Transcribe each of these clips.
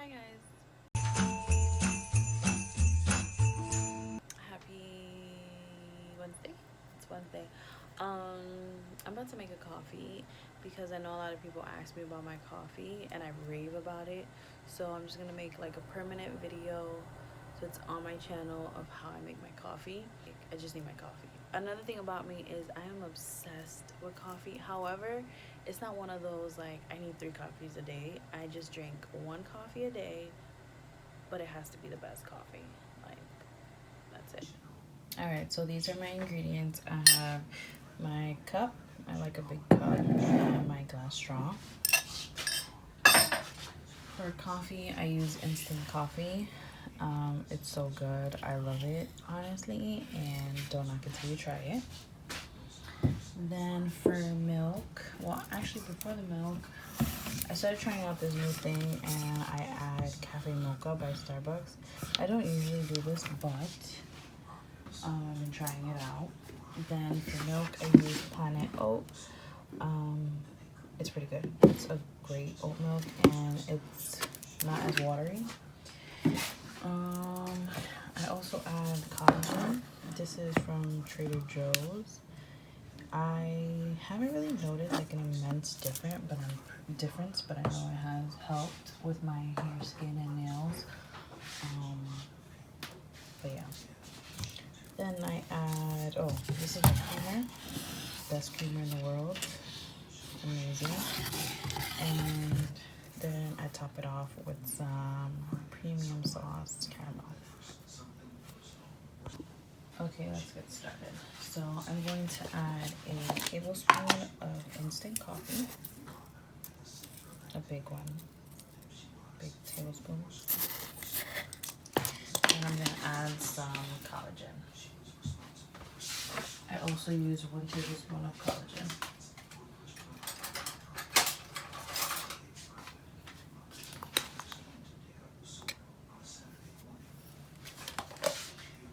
Hi guys. Happy Wednesday. It's Wednesday. I'm about to make a coffee because I know a lot of people ask me about my coffee and I rave about it. So I'm just gonna make like a permanent video so it's on my channel of how I make my coffee. I just need my coffee. Another thing about me is I am obsessed with coffee. However, it's not one of those like I need 3 coffees a day. I just drink 1 coffee a day, but it has to be the best coffee. Like, that's it. All right, so these are my ingredients. I have my cup. I like a big cup, and my glass straw. For coffee, I use instant coffee. It's so good. I love it, honestly, and don't knock it till you try it. Then for milk, well, actually, before the milk, I started trying out this new thing, and I add cafe mocha by Starbucks. I don't usually do this, but I've been trying it out. Then for milk, I use planet oat. It's pretty good. It's a great oat milk, and it's not as watery. I also add collagen. This is from Trader Joe's. I haven't really noticed like an immense difference, but I know it has helped with my hair, skin, and nails. But yeah. Then I add, oh, this is a creamer. Best creamer in the world. Amazing. And then I top it off with some premium sauce caramel. Okay, let's get started. So I'm going to add a tablespoon of instant coffee. A big one. Big tablespoon. And I'm going to add some collagen. I also use 1 tablespoon of collagen.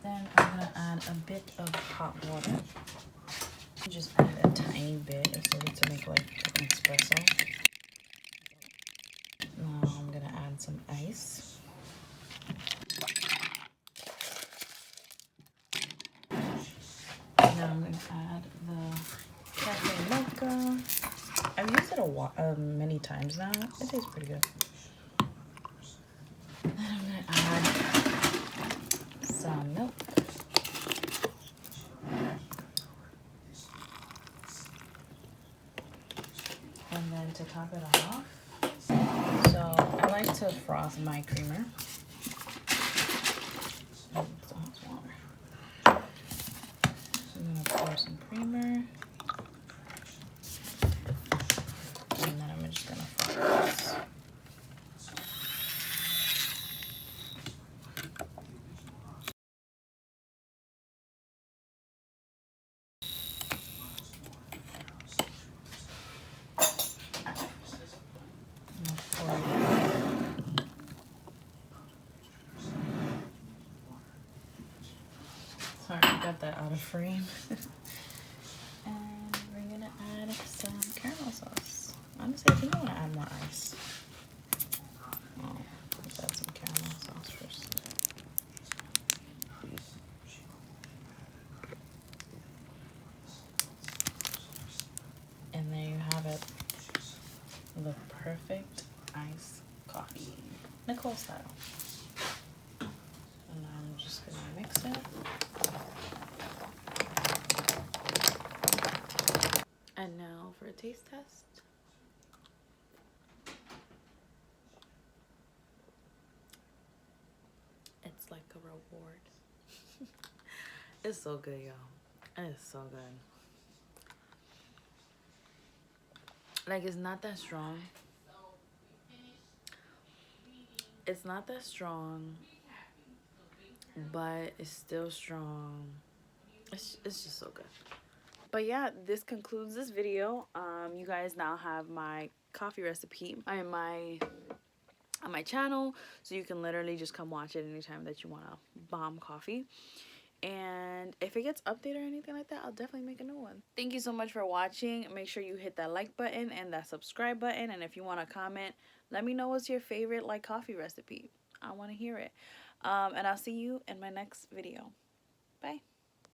Then I'm going to add a bit of hot water. Just add a tiny bit so to make like an espresso. Now I'm going to add some ice. Now I'm going to add the cafe mocha. I've used it many times now. It tastes pretty good. Then I'm going to add some milk. And then to top it off, so I like to froth my creamer. So I'm going to pour some creamer. And then I'm just going to froth this. Sorry, I got that out of frame. And we're gonna add some caramel sauce. Honestly, I think I want to add more ice. Oh, let's add some caramel sauce first. And there you have it. The perfect iced coffee. Nicole style. And I'm just gonna mix it. And now for a taste test. It's like a reward. It's so good, y'all. It is so good. Like, it's not that strong. It's not that strong, but it's still strong. It's just so good. But yeah, this concludes this video. You guys now have my coffee recipe on my channel, so you can literally just come watch it anytime that you want a bomb coffee. And if it gets updated or anything like that, I'll definitely make a new one. Thank you so much for watching. Make sure you hit that like button and that subscribe button. And if you want to comment, let me know what's your favorite like coffee recipe. I want to hear it. And I'll see you in my next video. Bye.